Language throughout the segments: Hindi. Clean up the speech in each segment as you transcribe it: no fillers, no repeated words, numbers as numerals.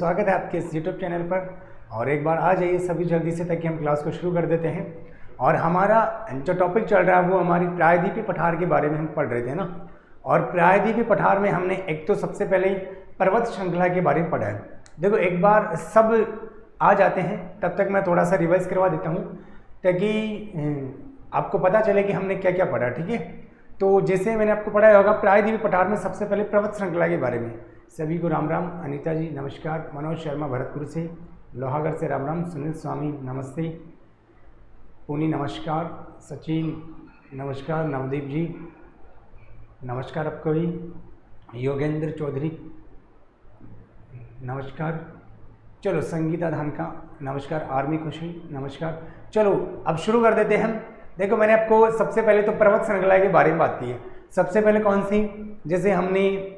स्वागत है आपके इस YouTube चैनल पर। और एक बार आ जाइए सभी जल्दी से, ताकि हम क्लास को शुरू कर देते हैं। और हमारा जो टॉपिक चल रहा है वो हमारी प्रायद्वीपीय पठार के बारे में हम पढ़ रहे थे ना। और प्रायद्वीपीय पठार में हमने एक तो सबसे पहले ही पर्वत श्रृंखला के बारे में पढ़ा है। देखो एक बार सब आ जाते हैं तब तक मैं थोड़ा सा रिवाइज करवा देता हूँ, ताकि आपको पता चले कि हमने क्या क्या पढ़ा। ठीक है, तो जैसे मैंने आपको पढ़ाया होगा प्रायद्वीपीय पठार में सबसे पहले पर्वत श्रृंखला के बारे में। सभी को राम राम। अनीता जी नमस्कार, मनोज शर्मा भरतपुर से, लोहागढ़ से राम राम, सुनील स्वामी नमस्ते, पुनी नमस्कार, सचिन नमस्कार, नवदीप जी नमस्कार आपको भी, योगेंद्र चौधरी नमस्कार, चलो संगीता धानका नमस्कार, आर्मी खुशी नमस्कार। चलो अब शुरू कर देते हैं हम। देखो मैंने आपको सबसे पहले तो पर्वत श्रृंखला के बारे में बात की है। सबसे पहले कौन सी, जैसे हमने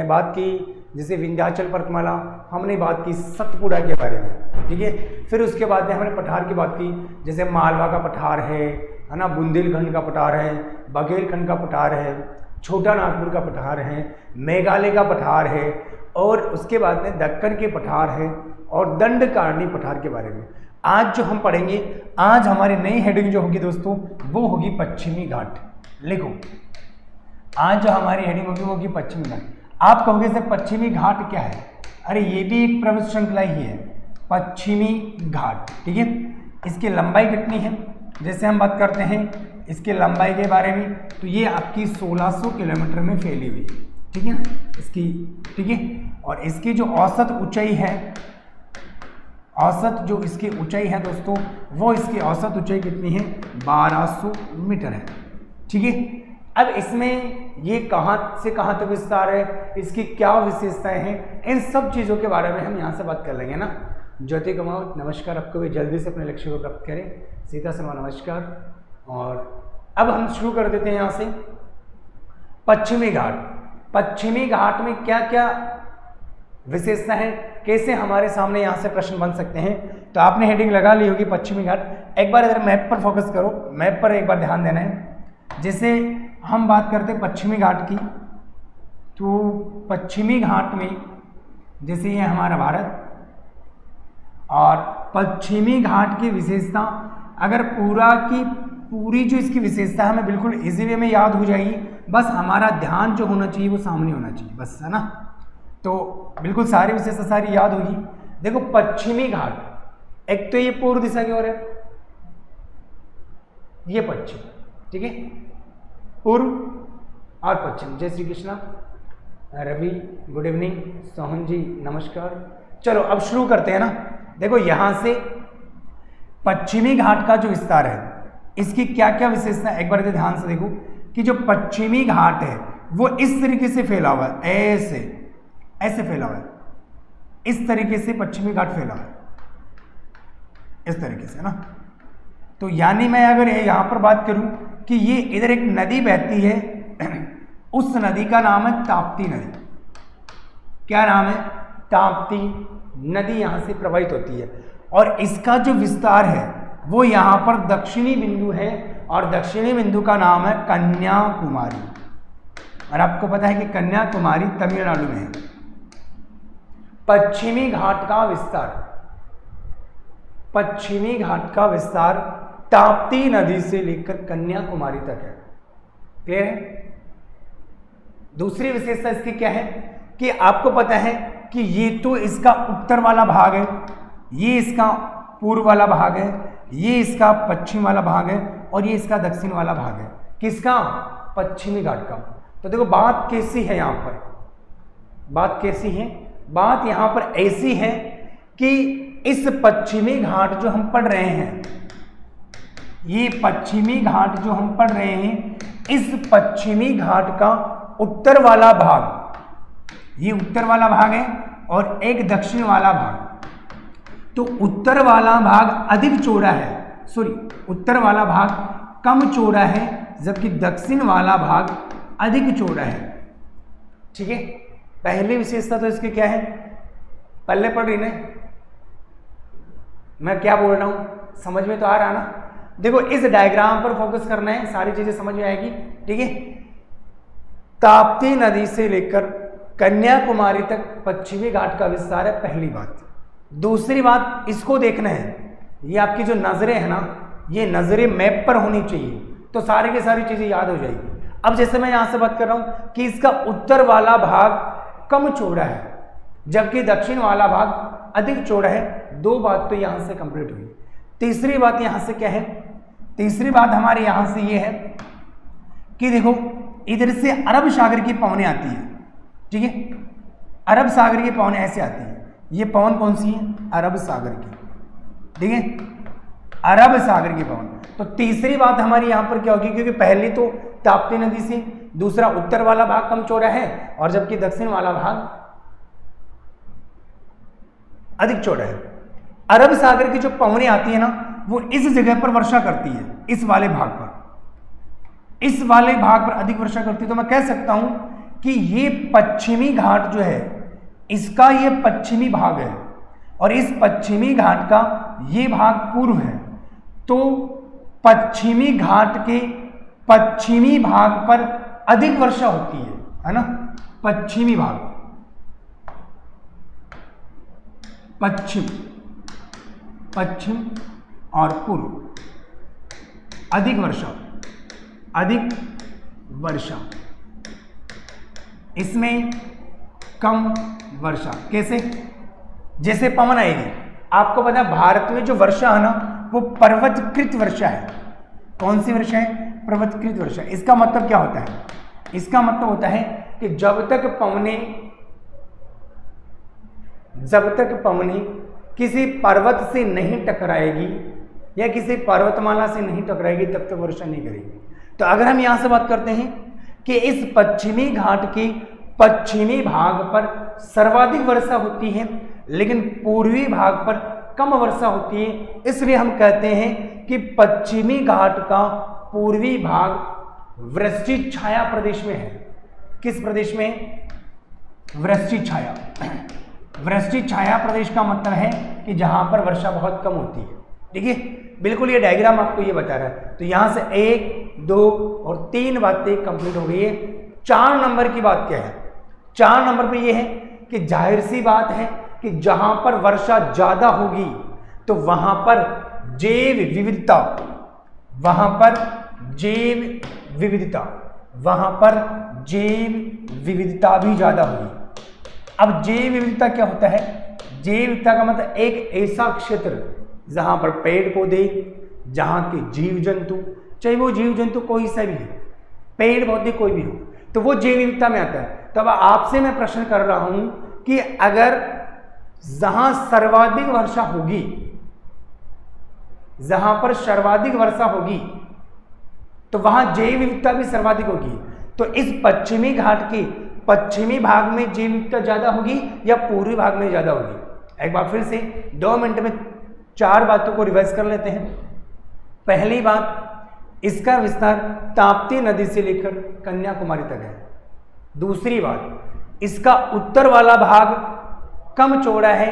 बात की जैसे विंध्याचल पर्वतमाला, हमने बात की सतपुड़ा के बारे में। ठीक है, फिर उसके बाद में हमने पठार की बात की, जैसे मालवा का पठार है ना, बुंदेलखंड का पठार है, बघेलखंड का पठार है, छोटा नागपुर का पठार है, मेघालय का पठार है, और उसके बाद में दक्कन के पठार है, और दंडकारणी पठार के बारे में आज जो हम पढ़ेंगे। आज हमारी नई हेडिंग जो होगी दोस्तों वो होगी पश्चिमी घाट। लिखो, आज जो हमारी हेडिंग होगी वो होगी पश्चिमी घाट। आप कहोगे सर पश्चिमी घाट क्या है? अरे ये भी एक पर्वत श्रृंखला ही है, पश्चिमी घाट। ठीक है, इसकी लंबाई कितनी है? जैसे हम बात करते हैं इसकी लंबाई के बारे में, तो ये आपकी 1600 किलोमीटर में फैली हुई है। ठीक है इसकी, ठीक है, और इसकी जो औसत ऊंचाई है, औसत जो इसकी ऊंचाई है दोस्तों, वो इसकी औसत ऊंचाई कितनी है? 1200 मीटर है। ठीक है, अब इसमें ये कहाँ से कहाँ तक विस्तार है, इसकी क्या विशेषताएं हैं, इन सब चीज़ों के बारे में हम यहाँ से बात कर लेंगे ना। ज्योति कुमार नमस्कार आपको भी, जल्दी से अपने लक्ष्य को प्राप्त करें। सीता शर्मा नमस्कार। और अब हम शुरू कर देते हैं यहाँ से। पश्चिमी घाट, पश्चिमी घाट में क्या क्या विशेषता है, कैसे हमारे सामने यहाँ से प्रश्न बन सकते हैं। तो आपने हेडिंग लगा ली होगी पश्चिमी घाट। एक बार इधर मैप पर फोकस करो, मैप पर एक बार ध्यान देना है। जैसे हम बात करते हैं पश्चिमी घाट की, तो पश्चिमी घाट में जैसे ये हमारा भारत, और पश्चिमी घाट की विशेषता अगर पूरा की पूरी जो इसकी विशेषता हमें बिल्कुल इजी वे में याद हो जाएगी, बस हमारा ध्यान जो होना चाहिए वो सामने होना चाहिए, बस है ना। तो बिल्कुल सारी विशेषता सारी याद होगी। देखो पश्चिमी घाट, एक तो ये पूर्व दिशा की ओर है, ये पश्चिम, ठीक है, पूर्व और पश्चिम। जय श्री कृष्णा, रवि गुड इवनिंग, सोहन जी नमस्कार। चलो अब शुरू करते हैं ना। देखो यहां से पश्चिमी घाट का जो विस्तार है, इसकी क्या क्या विशेषता, एक बार ध्यान से देखो कि जो पश्चिमी घाट है वो इस तरीके से फैला हुआ है, ऐसे ऐसे फैला हुआ है, इस तरीके से पश्चिमी घाट फैला हुआ है, इस तरीके से ना। तो यानी मैं अगर यहां पर बात करूं कि ये इधर एक नदी बहती है, उस नदी का नाम है ताप्ती नदी। क्या नाम है? ताप्ती नदी यहां से प्रवाहित होती है, और इसका जो विस्तार है वो यहां पर दक्षिणी बिंदु है, और दक्षिणी बिंदु का नाम है कन्याकुमारी। और आपको पता है कि कन्याकुमारी तमिलनाडु में है। पश्चिमी घाट का विस्तार, पश्चिमी घाट का विस्तार ताप्ती नदी से लेकर कन्याकुमारी तक है। क्लियर है? दूसरी विशेषता इसकी क्या है कि आपको पता है कि ये तो इसका उत्तर वाला भाग है, ये इसका पूर्व वाला भाग है, ये इसका पश्चिम वाला भाग है, और ये इसका दक्षिण वाला भाग है। किसका? पश्चिमी घाट का। तो देखो बात कैसी है यहाँ पर, बात कैसी है, बात यहाँ पर ऐसी है कि इस पश्चिमी घाट जो हम पढ़ रहे हैं, ये पश्चिमी घाट जो हम पढ़ रहे हैं, इस पश्चिमी घाट का उत्तर वाला भाग, ये उत्तर वाला भाग है, और एक दक्षिण वाला भाग। तो उत्तर वाला भाग अधिक चौड़ा है, सॉरी उत्तर वाला भाग कम चौड़ा है, जबकि दक्षिण वाला भाग अधिक चौड़ा है। ठीक है, पहली विशेषता तो इसकी क्या है, पल्ले पढ़ रही ना, मैं क्या बोल रहा हूं समझ में तो आ रहा ना। देखो इस डायग्राम पर फोकस करना है, सारी चीजें समझ में आएगी। ठीक है, ताप्ती नदी से लेकर कन्याकुमारी तक पश्चिमी घाट का विस्तार है, पहली बात। दूसरी बात, इसको देखना है, ये आपकी जो नजरें है ना, ये नजरें मैप पर होनी चाहिए, तो सारी की सारी चीजें याद हो जाएगी। अब जैसे मैं यहां से बात कर रहा हूं कि इसका उत्तर वाला भाग कम चौड़ा है जबकि दक्षिण वाला भाग अधिक चौड़ा है। दो बात तो यहां से कंप्लीट हुई। तीसरी बात यहां से क्या है, तीसरी बात हमारे यहां से ये है कि देखो इधर से अरब सागर की पवनें आती है, ठीक है, अरब सागर की पवनें ऐसे आती है। ये पवन कौन सी है, अरब सागर की, ठीक है, अरब सागर की पवन। तो तीसरी बात हमारी यहां पर क्या होगी, क्योंकि पहली तो ताप्ती नदी से, दूसरा उत्तर वाला भाग कम चौड़ा है और जबकि दक्षिण वाला भाग अधिक चौड़ा है। अरब सागर की जो पवनें आती है ना, वो इस जगह पर वर्षा करती है, इस वाले भाग पर, इस वाले भाग पर अधिक वर्षा करती है। तो मैं कह सकता हूं कि ये पश्चिमी घाट जो है, इसका ये पश्चिमी भाग है और इस पश्चिमी घाट का ये भाग पूर्व है। तो पश्चिमी घाट के पश्चिमी भाग पर अधिक वर्षा होती है ना, पश्चिमी भाग, पश्चिम, पश्चिम और पूर्व अधिक वर्षा, अधिक वर्षा, इसमें कम वर्षा। कैसे, जैसे पवन आएगी, आपको पता है भारत में जो वर्षा है ना वो पर्वतकृत वर्षा है। कौन सी वर्षा है, पर्वतकृत वर्षा। इसका मतलब क्या होता है, इसका मतलब होता है कि जब तक पवने किसी पर्वत से नहीं टकराएगी या किसी पर्वतमाला से नहीं टकराएगी तब तक वर्षा नहीं करेगी। तो अगर हम यहां से बात करते हैं कि इस पश्चिमी घाट के पश्चिमी भाग पर सर्वाधिक वर्षा होती है लेकिन पूर्वी भाग पर कम वर्षा होती है, इसलिए हम कहते हैं कि पश्चिमी घाट का पूर्वी भाग वृष्टि छाया प्रदेश में है। किस प्रदेश में, वृष्टि छाया। वृष्टि छाया प्रदेश का मतलब है कि जहां पर वर्षा बहुत कम होती है, ठीक है। बिल्कुल ये डायग्राम आपको ये बता रहा है। तो यहां से 1, 2 और 3 बातें कंप्लीट हो गई है। 4 नंबर की बात क्या है, 4 नंबर पे ये है कि जाहिर सी बात है कि जहां पर वर्षा ज्यादा होगी तो वहां पर जैव विविधता, वहां पर जैव विविधता, वहां पर जैव विविधता भी ज्यादा होगी। अब जैव विविधता क्या होता है, जैव विविधता का मतलब एक ऐसा क्षेत्र जहां पर पेड़ पौधे, जहां के जीव जंतु, चाहे वो जीव जंतु कोई सा भी हो, पेड़ पौधे कोई भी हो, तो वो जैव विविधता में आता है। तो अब आपसे मैं प्रश्न कर रहा हूं कि अगर जहां सर्वाधिक वर्षा होगी, जहां पर सर्वाधिक वर्षा होगी तो वहां जैव विविधता भी सर्वाधिक होगी। तो इस पश्चिमी घाट के पश्चिमी भाग में जैव विविधता ज्यादा होगी या पूर्वी भाग में ज्यादा होगी। एक बार फिर से 2 मिनट में 4 बातों को रिवाइज कर लेते हैं। पहली बात, इसका विस्तार ताप्ती नदी से लेकर कन्याकुमारी तक है। दूसरी बात, इसका उत्तर वाला भाग कम चौड़ा है,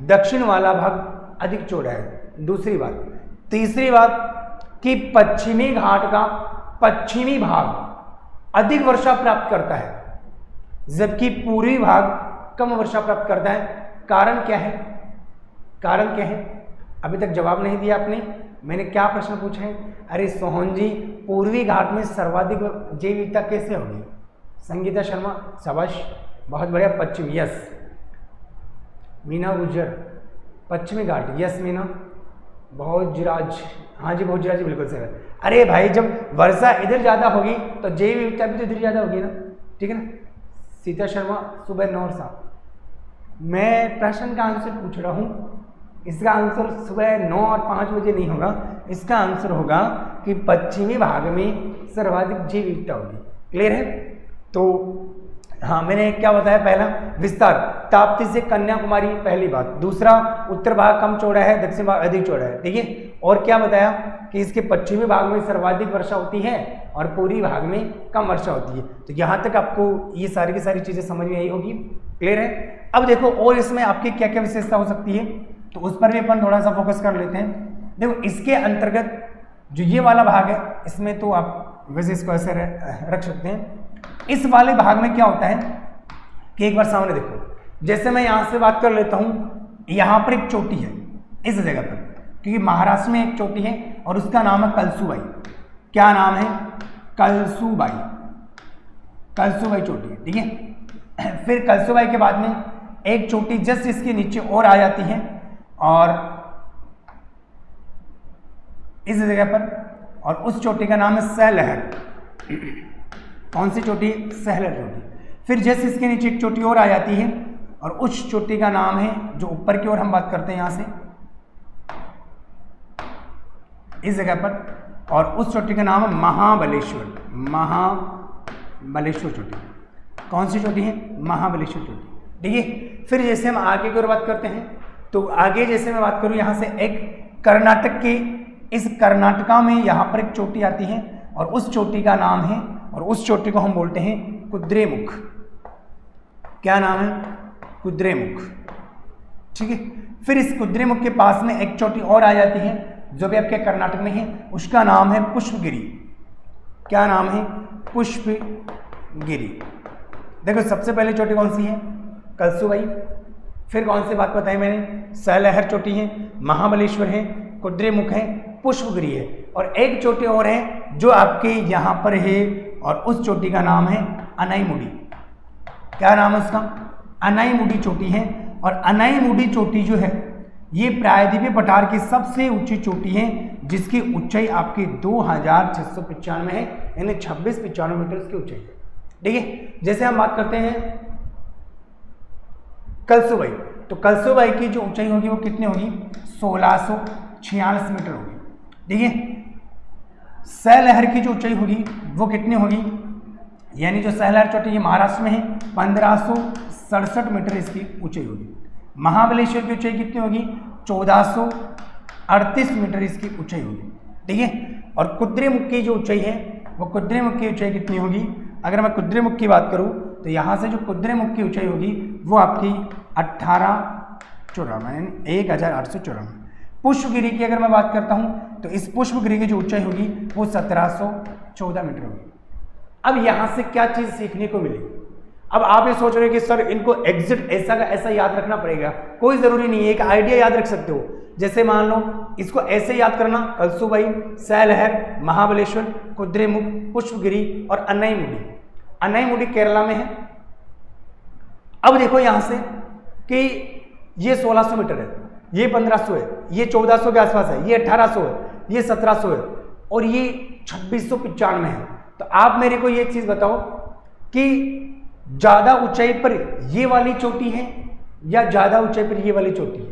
दक्षिण वाला भाग अधिक चौड़ा है, दूसरी बात। तीसरी बात कि पश्चिमी घाट का पश्चिमी भाग अधिक वर्षा प्राप्त करता है जबकि पूर्वी भाग कम वर्षा प्राप्त करता है। कारण क्या है, कारण क्या है, अभी तक जवाब नहीं दिया आपने। मैंने क्या प्रश्न पूछा है, अरे सोहन जी पूर्वी घाट में सर्वाधिक जैव विविधता कैसे होगी। संगीता शर्मा शाबाश, बहुत बढ़िया। पश्चिम, यस। मीना गुजर, पश्चिमी घाट, यस मीना। भोजराज, हाँ जी भोजराज, बिल्कुल सही। अरे भाई जब वर्षा इधर ज्यादा होगी तो जैव विविधता भी तो इधर ज्यादा होगी ना, ठीक है ना। सीता शर्मा, सुबह 9 साहब, मैं प्रश्न का आंसर पूछ रहा हूँ, इसका आंसर सुबह 9 और 5 बजे नहीं होगा। इसका आंसर होगा कि पश्चिमी भाग में सर्वाधिक जैव विविधता होगी। क्लियर है। तो हाँ, मैंने क्या बताया, पहला विस्तार ताप्ती से कन्याकुमारी, पहली बात। दूसरा, उत्तर भाग कम चौड़ा है, दक्षिण भाग अधिक चौड़ा है, ठीक है। और क्या बताया कि इसके पश्चिमी भाग में सर्वाधिक वर्षा होती है और पूर्वी भाग में कम वर्षा होती है। तो यहाँ तक आपको ये सारी की सारी चीजें समझ में आई होगी। क्लियर है। अब देखो और इसमें आपकी क्या क्या विशेषता हो सकती है, तो उस पर भी अपन थोड़ा सा फोकस कर लेते हैं। देखो इसके अंतर्गत जो ये वाला भाग है, इसमें तो आप वैसे इसको ऐसे रख सकते हैं। इस वाले भाग में क्या होता है कि एक बार सामने देखो, जैसे मैं यहाँ से बात कर लेता हूँ, यहाँ पर एक चोटी है इस जगह पर, क्योंकि महाराष्ट्र में एक चोटी है और उसका नाम है कलसूबाई। क्या नाम है? कलसूबाई, कलसूबाई चोटी है, ठीक है। फिर कलसूबाई के बाद में एक चोटी जस्ट इसके नीचे और आ जाती है और इस जगह पर, और उस चोटी का नाम है सहलहर। कौन सी चोटी? सहलहर चोटी। फिर जस्ट इसके नीचे एक चोटी और आ जाती है और उस चोटी का नाम है, जो ऊपर की ओर हम बात करते हैं यहां से इस जगह पर, और उस चोटी का नाम है महाबलेश्वर। महाबलेश्वर चोटी। कौन सी चोटी है? महाबलेश्वर चोटी, ठीक है। फिर जैसे हम आगे की ओर बात करते हैं, तो आगे जैसे मैं बात करूं यहां से, एक कर्नाटक के, इस कर्नाटका में यहां पर एक चोटी आती है और उस चोटी का नाम है, और उस चोटी को हम बोलते हैं कुद्रेमुख। क्या नाम है? कुद्रेमुख, ठीक है। फिर इस कुद्रेमुख के पास में एक चोटी और आ जाती है जो भी आपके कर्नाटक में है, उसका नाम है पुष्पगिरी। क्या नाम है? पुष्पगिरी। देखो सबसे पहले चोटी कौन सी है? कलसूबाई। फिर कौन सी बात बताई मैंने? सहलहर चोटी है, महाबलेश्वर है, कुद्रेमुख है, पुष्पगिरी है, और एक चोटी और है जो आपके यहाँ पर है, और उस चोटी का नाम है अनाईमुडी। क्या नाम है उसका? अनाईमुडी चोटी है। और अनाईमुडी चोटी जो है ये प्रायद्वीपीय पठार की सबसे ऊंची चोटी है, जिसकी ऊंचाई आपकी 2695 है, यानी 26-95 मीटर की ऊंचाई है, ठीक है। जैसे हम बात करते हैं कलसूबाई, तो कलसूबाई की जो ऊंचाई होगी वो कितनी होगी? 1646 मीटर होगी, ठीक है। सहलहर की जो ऊंचाई होगी वो कितनी होगी? यानी जो सहलहर चोटी ये महाराष्ट्र में है, 1567 मीटर इसकी ऊंचाई होगी। महाबलेश्वर की ऊंचाई कितनी होगी? 1438 मीटर इसकी ऊंचाई होगी, ठीक है। और कुद्रेमुख की जो ऊंचाई है वो, कुद्रेमुख की ऊंचाई कितनी होगी? अगर मैं कुद्रेमुख की बात करूं तो यहाँ से जो कुद्रेमुख की ऊंचाई होगी वो आपकी 1894 पुष्पगिरी की अगर मैं बात करता हूँ तो इस पुष्पगिरी की जो ऊंचाई होगी वो 1714 मीटर होगी। अब यहाँ से क्या चीज़ सीखने को मिली? अब आप ये सोच रहे हो कि सर इनको एग्जिट ऐसा का ऐसा याद रखना पड़ेगा, कोई ज़रूरी नहीं है, एक आइडिया याद रख सकते हो। जैसे मान लो इसको ऐसे याद करना, कलसूबाई, सहलहर, महाबलेश्वर, कुद्रेमुख, पुष्पगिरी और अनाईमुडी। अनाईमुडी केरला में है। अब देखो यहाँ से कि ये 1600 मीटर है, ये 1500 है, ये 1400 के आसपास है, ये 1800 है, ये 1700 है और ये 2695 है। तो आप मेरे को ये चीज़ बताओ कि ज़्यादा ऊंचाई पर ये वाली चोटी है या ज़्यादा ऊंचाई पर ये वाली चोटी है?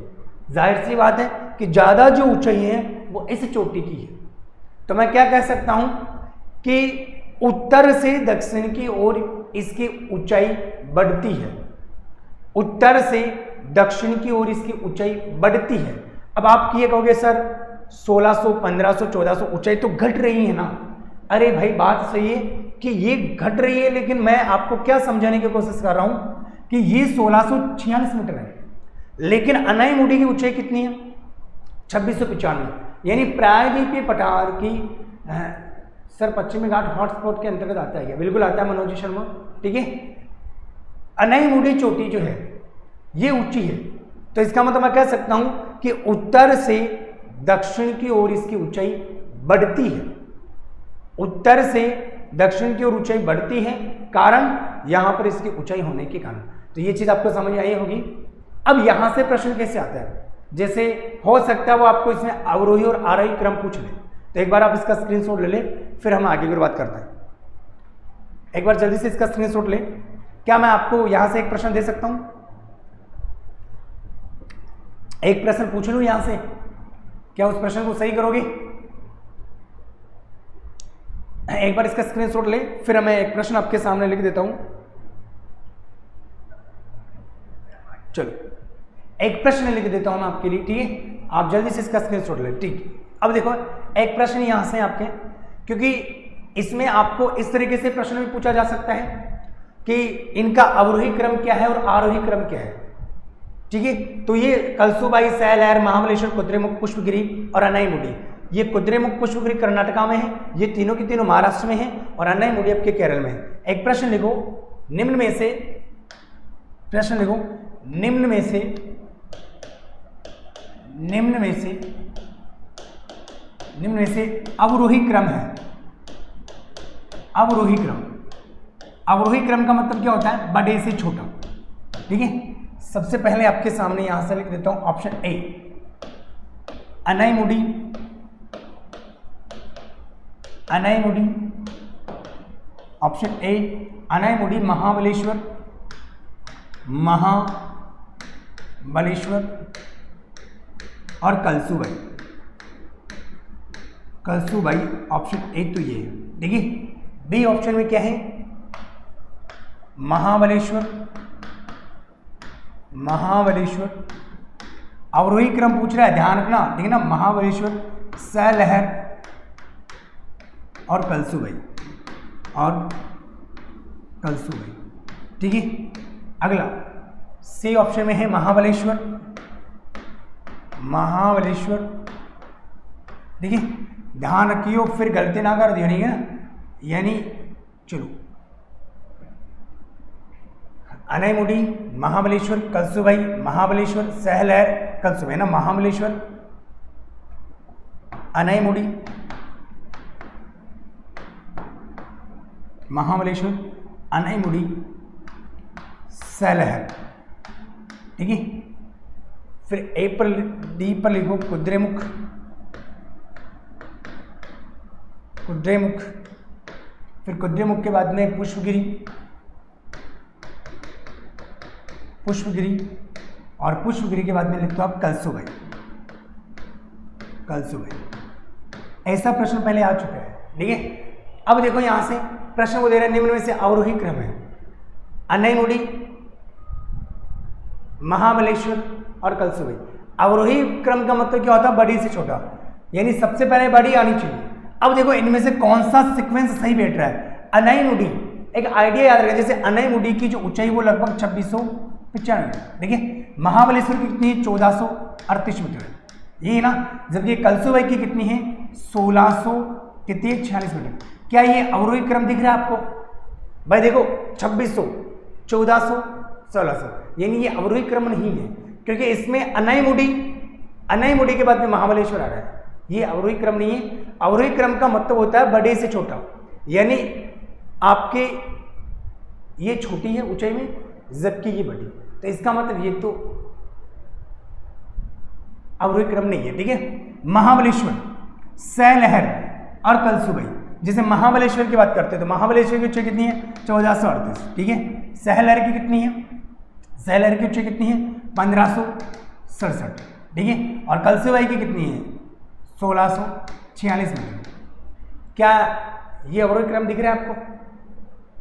जाहिर सी बात है कि ज़्यादा जो ऊंचाई है वो इस चोटी की है। तो मैं क्या कह सकता हूं कि उत्तर से दक्षिण की ओर इसकी ऊंचाई बढ़ती है, उत्तर से दक्षिण की ओर इसकी ऊंचाई बढ़ती है। अब आप ये कहोगे सर 1600, 1500, 1400 ऊंचाई तो घट रही है ना। अरे भाई बात सही है कि ये घट रही है, लेकिन मैं आपको क्या समझाने की कोशिश कर रहा हूं कि ये 1646 मीटर है, लेकिन अनाईमुडी की ऊंचाई कितनी है? 2695, यानी प्रायद्वीपीय पठार की सर पश्चिमी घाट हॉटस्पॉट के अंतर्गत आता है। बिल्कुल आता है मनोज शर्मा, ठीक है। अनाईमुडी चोटी जो है ये ऊंची है, तो इसका मतलब मैं कह सकता हूं कि उत्तर से दक्षिण की ओर इसकी ऊंचाई बढ़ती है, उत्तर से दक्षिण की ओर ऊंचाई बढ़ती है, कारण यहां पर इसकी ऊंचाई होने के कारण। तो ये चीज आपको समझ आई होगी। अब यहां से प्रश्न कैसे आता है? जैसे हो सकता है वो आपको इसमें अवरोही और आरोही क्रम पूछ ले, तो एक बार आप इसका स्क्रीनशॉट ले ले, फिर हम आगे की बात करते हैं। एक बार जल्दी से इसका स्क्रीनशॉट ले। क्या मैं आपको यहां से एक प्रश्न दे सकता हूं? एक प्रश्न पूछ लूं यहां से, क्या उस प्रश्न को सही करोगे? एक बार इसका स्क्रीनशॉट ले, फिर मैं एक प्रश्न आपके सामने लिख देता हूं। चलो एक प्रश्न लिख देता हूं मैं आपके लिए, ठीक है। आप जल्दी से इसका स्क्रीनशॉट ले, ठीक। अब देखो एक प्रश्न यहां से आपके, क्योंकि इसमें आपको इस तरीके से प्रश्न भी पूछा जा सकता है कि इनका अवरोही क्रम क्या है और आरोही क्रम क्या है, ठीक है। तो ये कलसूबाई, सहलहर, महाबलेश्वर, कुद्रेमुख, पुष्पगिरी और अनाईमुडी, ये कुद्रेमुख, पुष्पगिरी कर्नाटका में है, ये तीनों की तीनों महाराष्ट्र में है और अनाईमुडी आपके केरल में है। एक प्रश्न लिखो, निम्न में से प्रश्न देखो, निम्न में से अवरोही क्रम है। अवरोही क्रम का मतलब क्या होता है? बड़े से छोटा। ठीक है, सबसे पहले आपके सामने यहां से लिख देता हूं option A, Anaimudi, option A Anaimudi, Mahabaleshwar और कलसूबाई, ऑप्शन ए तो ये है। देखिए बी ऑप्शन में क्या है? महाबलेश्वर, अवरोही क्रम पूछ रहा है, ध्यान रखना। देखिए ना, महाबलेश्वर, सलहर और कलसूबाई ठीक है। अगला सी ऑप्शन में है महाबलेश्वर। देखिए ध्यान रखियो, फिर गलती ना कर दियो, नहीं है ना। यानी चलो, अनाईमुडी, महाबलेश्वर, कलसूबाई, महाबलेश्वर, सहलहर, कलसूबाई ना, महाबलेश्वर, अनाईमुडी, सहलहर। ठीक है, फिर ए पर, डी पर लिखो कुद्रेमुख, फिर कुद्रेमुख के बाद में पुष्पगिरी, और पुष्पगिरी के बाद में लिखते हो आप कलसूबाई। ऐसा प्रश्न पहले आ चुका है। ठीक है, अब देखो यहां से प्रश्न को दे रहा है, निम्न में से अवरोही क्रम है, अनाईमुडी, महाबलेश्वर और कलसूबाई। अवरोही क्रम का मतलब क्या होता है? बड़ी से छोटा, यानी सबसे पहले बड़ी आनी चाहिए। अब देखो इनमें से कौन सा सीक्वेंस सही बैठ रहा है? अनाईमुडी, एक आइडिया याद रखें, जैसे अनाईमुडी की जो ऊंचाई वो लगभग 2695, देखिए महाबलेश्वर की कितनी है? 1438 मीटर है, ये ना। जबकि कलसूबाई की कितनी है? 1646 मीटर। क्या ये अवरोही क्रम दिख रहा है आपको? भाई देखो 2600, 1400, 1600, यानी ये अवरोही क्रम नहीं है, क्योंकि इसमें अनाईमुडी के बाद में महाबलेश्वर आ रहा है। ये अवरोही क्रम नहीं है। अवरोही क्रम का मतलब होता है बड़े से छोटा, यानी आपके ये छोटी है ऊंचाई में, जबकि ये बड़ी, तो इसका मतलब ये तो अवरोही क्रम नहीं है। ठीक है, महाबलेश्वर, सलहर और कलसूबाई। जैसे महाबलेश्वर की बात करते हैं तो महाबलेश्वर की ऊंचाई कितनी है? 1438। ठीक है, सहलहर की कितनी है? सहलहर की ऊंचाई कितनी है? 1567। ठीक है, और कलसूबाई की कितनी है? 1646 मीटर। क्या ये अवरोही क्रम दिख रहा है आपको?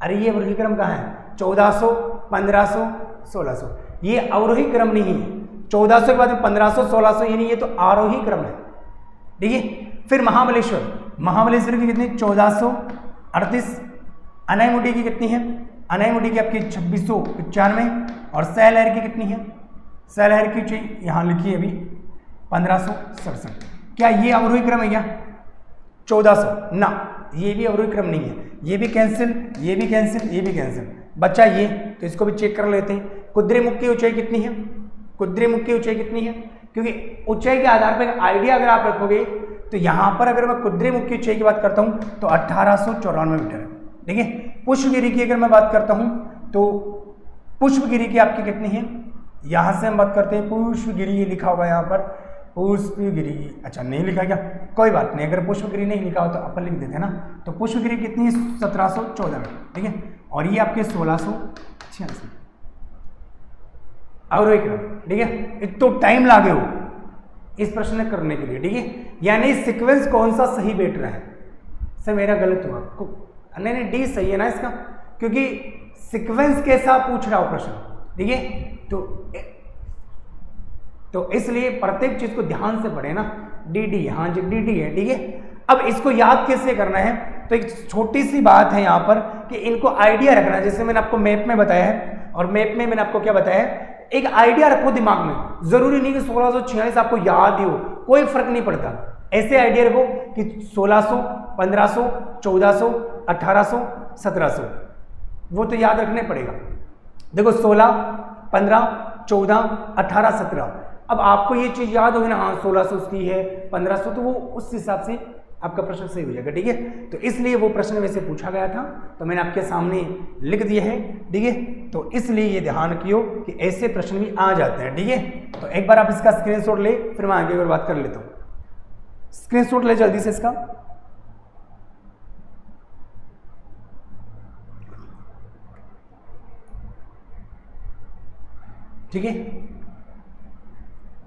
अरे ये अवरोही क्रम कहाँ है? 1400, 1500, 1600, ये अवरोही क्रम नहीं है। 1400 के बाद 1500, 1600, यानी ये तो आरोही क्रम है। ठीक है, फिर महाबलेश्वर की कितनी? 1438। अनाईमुडी की कितनी है? अनाईमुडी की आपकी 2695। और सहलहर की कितनी है? सहलहर की ऊंचाई यहाँ लिखी है अभी 1567। क्या ये अवरोही क्रम है क्या? 1400 ना, ये भी अवरोही क्रम नहीं है। ये भी कैंसिल, ये भी कैंसिल, ये भी कैंसिल, बच्चा ये, तो इसको भी चेक कर लेते हैं। कुद्रेमुख की ऊंचाई कितनी है? क्योंकि ऊंचाई के आधार पर आइडिया अगर आप रखोगे तो यहाँ पर अगर मैं कुद्रेमुख की ऊंचाई की बात करता हूँ तो 1894 मीटर है। ठीक है, पुष्पगिरी की अगर मैं बात करता हूँ तो पुष्पगिरी की आपकी कितनी है? यहाँ से हम बात करते हैं पुष्पगिरी, ये लिखा होगा यहाँ पर पुष्पगिरी। अच्छा नहीं लिखा क्या? कोई बात नहीं, अगर पुष्पगिरी नहीं लिखा हो तो अपन लिख देते हैं ना। तो पुष्पगिरी कितनी है? 1714 मीटर। ठीक है, और ये आपके 1646 अवरोही क्रम। ठीक है, इतना टाइम लागे हो इस प्रश्न करने के लिए। ठीक है, यानी सीक्वेंस कौन सा सही बैठ रहा है? सर मेरा गलत हुआ, नहीं डी सही है ना इसका, क्योंकि सीक्वेंस कैसा पूछ रहा हो प्रश्न। ठीक है, तो इसलिए प्रत्येक चीज को ध्यान से पढ़े ना। डी, हाँ जी डी है। ठीक है, अब इसको याद कैसे करना है? तो एक छोटी सी बात है यहाँ पर कि इनको आइडिया रखना है। जैसे मैंने आपको मैप में बताया है, और मैप में मैंने आपको क्या बताया है, एक आइडिया रखो दिमाग में। जरूरी नहीं कि 1646 आपको याद ही हो, कोई फर्क नहीं पड़ता। ऐसे आइडिया रखो कि 1600, 1500, 1400, 1800, 1700, वो तो याद रखने पड़ेगा। देखो 16, 15, 14, 18, 17। अब आपको ये चीज याद होगी ना, हाँ 1600 उसकी है, 1500, तो वो उस हिसाब से आपका प्रश्न सही हो जाएगा। ठीक है, तो इसलिए वो प्रश्न वैसे पूछा गया था, तो मैंने आपके सामने लिख दिए हैं। ठीक है, तो इसलिए ये ध्यान रखियो कि ऐसे प्रश्न भी आ जाते हैं। ठीक है, तो एक बार आप इसका स्क्रीनशॉट ले, फिर मैं आगे और बात कर लेता हूँ। स्क्रीनशॉट ले जल्दी से इसका। ठीक है,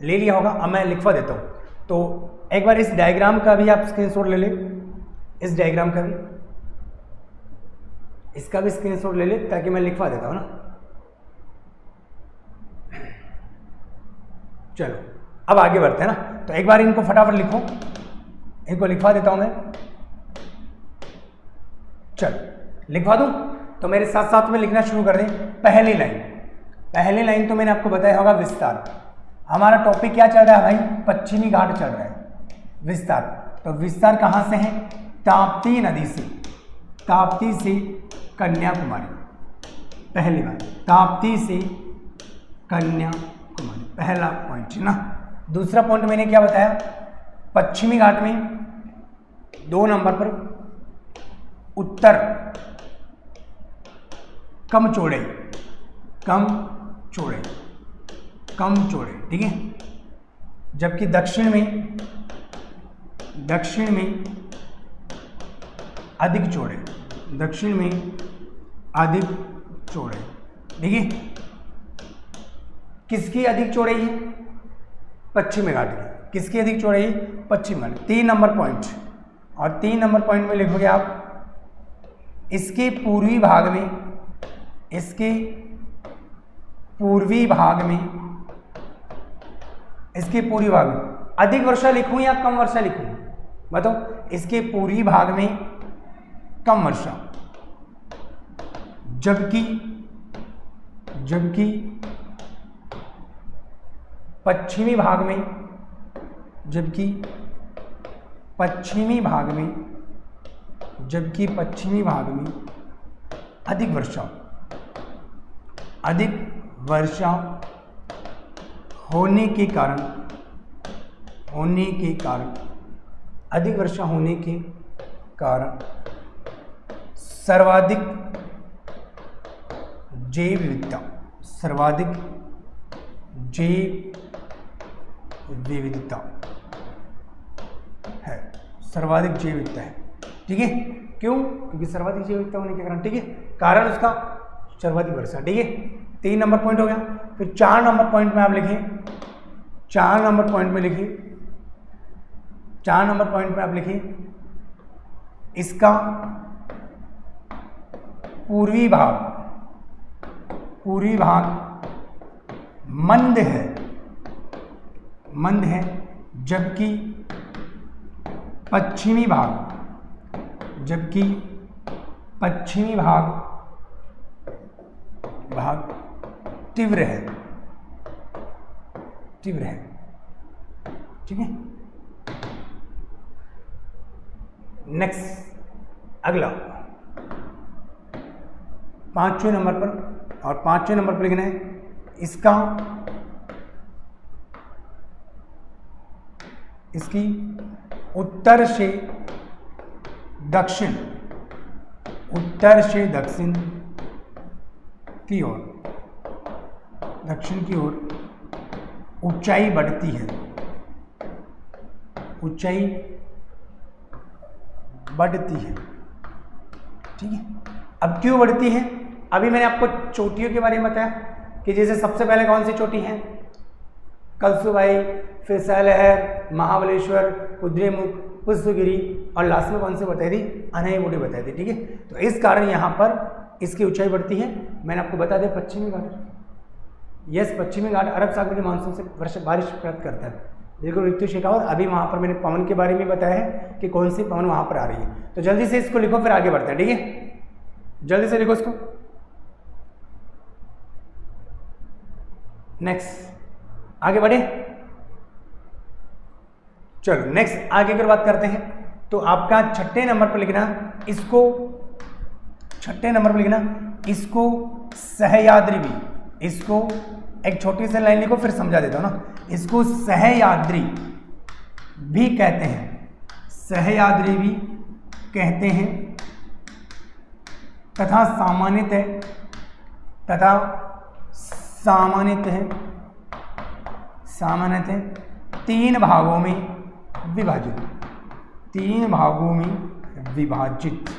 ले लिया होगा। अब मैं लिखवा देता हूँ, तो एक बार इस डायग्राम का भी आप स्क्रीनशॉट ले ले, इस डायग्राम का भी, इसका भी स्क्रीनशॉट ले ले, ताकि मैं लिखवा देता हूँ ना। चलो अब आगे बढ़ते हैं ना, तो एक बार इनको फटाफट लिखो, इनको लिखवा देता हूं मैं। चलो लिखवा दूं, तो मेरे साथ साथ में लिखना शुरू कर दें। पहली लाइन तो मैंने आपको बताया होगा विस्तार। हमारा टॉपिक क्या चल रहा है भाई? पश्चिमी घाट चल रहा है, विस्तार। तो विस्तार कहां से है? ताप्ती नदी से, ताप्ती से कन्याकुमारी। पहली बात, ताप्ती से कन्याकुमारी, पहला पॉइंट है ना। दूसरा पॉइंट मैंने क्या बताया? पश्चिमी घाट में 2 नंबर पर उत्तर कम चौड़े, ठीक है, जबकि दक्षिण में अधिक चौड़े, ठीक है। किसकी अधिक चौड़ाई है? पश्चिमी घाट की। किसकी अधिक चौड़ाई है? पश्चिमी घाट। 3 नंबर पॉइंट, और 3 नंबर पॉइंट में लिखोगे आप, इसके पूर्वी भाग में अधिक वर्षा लिखूं या कम वर्षा लिखूं? बताओ। इसके पूर्वी भाग में कम वर्षा, जबकि पश्चिमी भाग में अधिक वर्षा होने के कारण सर्वाधिक जैव विविधता है, ठीक है। क्यों? क्योंकि सर्वाधिक जैव विविधता होने के कारण, ठीक है, कारण उसका सर्वाधिक वर्षा, ठीक है। 3 नंबर पॉइंट हो गया। फिर 4 नंबर पॉइंट में आप लिखें, 4 नंबर पॉइंट में आप लिखें, इसका पूर्वी भाग मंद है, जबकि पश्चिमी भाग तीव्र है, ठीक है। नेक्स्ट, अगला 5वें नंबर पर, और 5वें नंबर पर लिखना है, इसकी उत्तर से दक्षिण की ओर ऊंचाई बढ़ती है, ठीक है। अब क्यों बढ़ती है? अभी मैंने आपको चोटियों के बारे में बताया कि जैसे सबसे पहले कौन सी चोटी है? कलसुबाई, फिर सैलहर, महाबलेश्वर, कुद्रेमुख, पुष्पगिरी, और लास्ट में कौन सी बताई थी? अनैमुड़ी बताई थी, ठीक है। तो इस कारण यहाँ पर इसकी ऊंचाई बढ़ती है। मैंने आपको बता दिया पश्चिमी घाट, यस, पश्चिमी घाट अरब सागर के मानसून से बारिश प्राप्त करता है, बिल्कुल ऋतु शेखावत। अभी वहाँ पर मैंने पवन के बारे में बताया है कि कौन सी पवन वहाँ पर आ रही है। तो जल्दी से इसको लिखो, फिर आगे बढ़ते हैं, ठीक है। जल्दी से लिखो इसको। नेक्स्ट, आगे बढ़े। चलो नेक्स्ट आगे की बात करते हैं। तो आपका 6ठे नंबर पर लिखना, इसको सह्याद्री भी, एक छोटी सी लाइन लिखो फिर समझा देता हूँ ना। इसको सहयाद्री भी कहते हैं, सहयाद्री भी कहते हैं तथा सामान्यतः 3 भागों में विभाजित, 3 भागों में विभाजित।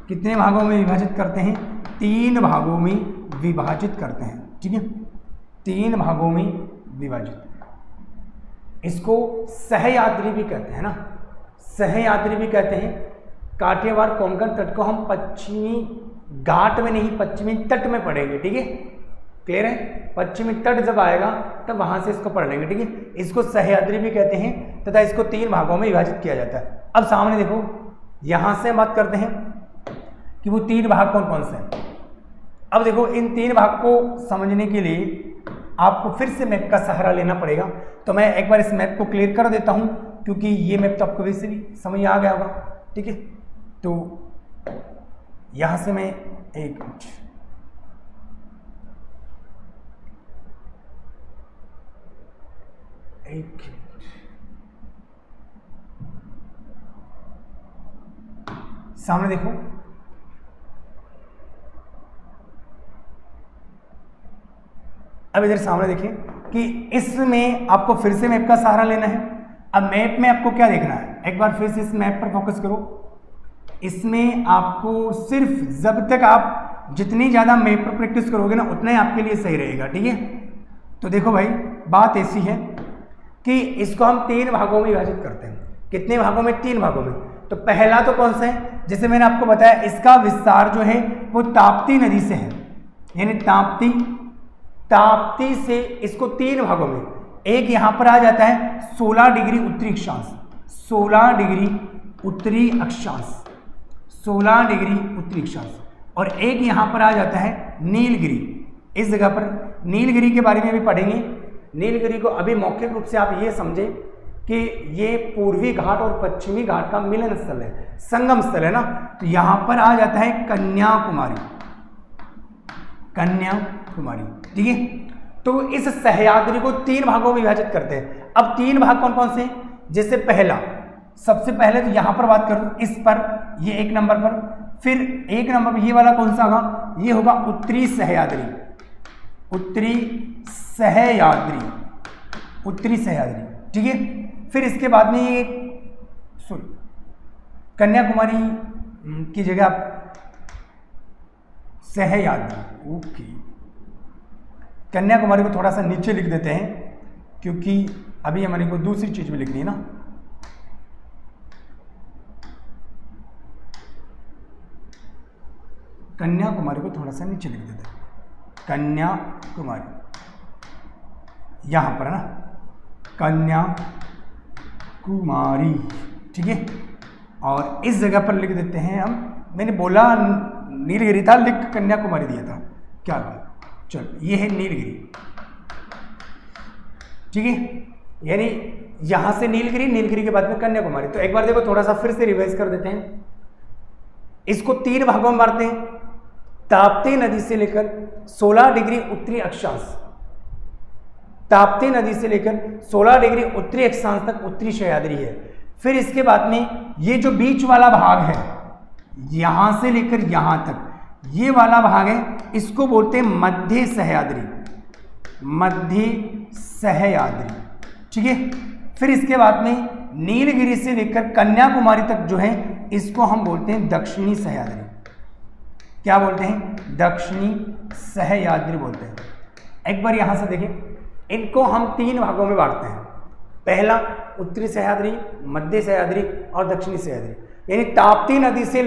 कितने भागों में विभाजित करते हैं? 3 भागों में विभाजित करते हैं, ठीक है, 3 भागों में विभाजित। इसको सहयाद्री भी कहते हैं ना, सहयाद्री भी कहते हैं। काठियावाड़ कोंकण तट को हम पश्चिमी घाट में नहीं, पश्चिमी तट में पढ़ेंगे, ठीक है, क्लियर है। पश्चिमी तट जब आएगा तब वहां से इसको पढ़ लेंगे, ठीक है। इसको सहयाद्री भी कहते हैं तथा इसको 3 भागों में विभाजित किया जाता है। अब सामने देखो, यहां से बात करते हैं कि वो 3 भाग कौन कौन से हैं। अब देखो, इन 3 भाग को समझने के लिए आपको फिर से मैप का सहारा लेना पड़ेगा। तो मैं एक बार इस मैप को क्लियर कर देता हूं, क्योंकि ये मैप तो आपको वैसे भी समझ आ गया होगा, ठीक है। तो यहां से मैं एक मिनट, सामने देखो, अब इधर सामने देखिए कि इसमें आपको फिर से मैप का सहारा लेना है। अब मैप में आपको क्या देखना है, एक बार फिर से इस मैप पर फोकस करो। इसमें आपको सिर्फ जब तक आप जितनी ज़्यादा मैप पर प्रैक्टिस करोगे ना, उतना ही आपके लिए सही रहेगा, ठीक है। तो देखो भाई, बात ऐसी है कि इसको हम 3 भागों में विभाजित करते हैं। कितने भागों में? 3 भागों में। तो पहला तो कौन सा है? जैसे मैंने आपको बताया, इसका विस्तार जो है वो ताप्ती नदी से है, यानी ताप्ती से इसको 3 भागों में, एक यहां पर आ जाता है 16 डिग्री उत्तरी अक्षांश, 16 डिग्री उत्तरी अक्षांश, 16 डिग्री उत्तरी अक्षांश, और एक यहां पर आ जाता है नीलगिरी। इस जगह पर नीलगिरी के बारे में भी पढ़ेंगे। नीलगिरी को अभी मौखिक रूप से आप ये समझे कि ये पूर्वी घाट और पश्चिमी घाट का मिलन स्थल है, संगम स्थल है ना। तो यहां पर आ जाता है कन्याकुमारी, ठीक है। तो इस सहयाद्री को 3 भागों में विभाजित करते हैं। अब 3 भाग कौन कौन से? जैसे पहला, सबसे पहले तो यहां पर बात करूं, इस पर, ये 1 नंबर पर, फिर 1 नंबर पर ये वाला कौन सा होगा? ये होगा उत्तरी सह्याद्री, उत्तरी सह्याद्री, ठीक है। फिर इसके बाद में ये कन्याकुमारी की जगह आप सह्याद्री, ओके, कन्याकुमारी को थोड़ा सा नीचे लिख देते हैं, क्योंकि अभी हमारे को दूसरी चीज में लिखनी है ना। कन्याकुमारी को थोड़ा सा नीचे लिख देते हैं, कन्याकुमारी यहां पर है ना, कन्याकुमारी, ठीक है। और इस जगह पर लिख देते हैं हम, मैंने बोला नीलगिरी था, लिख कन्याकुमारी दिया था, क्या बात। चलो, ये है नीलगिरी, ठीक है, यानी यहां से नीलगिरी के बाद में कन्याकुमारी। तो एक बार देखो, थोड़ा सा फिर से रिवाइज कर देते हैं। इसको 3 भागों में बांटते हैं। ताप्ती नदी से लेकर 16 डिग्री उत्तरी अक्षांश, ताप्ती नदी से लेकर 16 डिग्री उत्तरी अक्षांश तक उत्तरी सह्याद्री है। फिर इसके बाद में ये जो बीच वाला भाग है, यहां से लेकर यहां तक, ये वाला भाग है, इसको बोलते हैं मध्य सह्याद्री, ठीक है। फिर इसके बाद में नीलगिरी से लेकर कन्याकुमारी तक जो है, इसको हम बोलते हैं दक्षिणी सह्याद्री। क्या बोलते हैं? दक्षिणी सह्याद्री बोलते हैं। एक बार यहां से देखें, इनको हम 3 भागों में बांटते हैं। पहला उत्तरी सह्याद्री, मध्य सह्याद्री और दक्षिणी सह्याद्री, यानी ताप्ती नदी से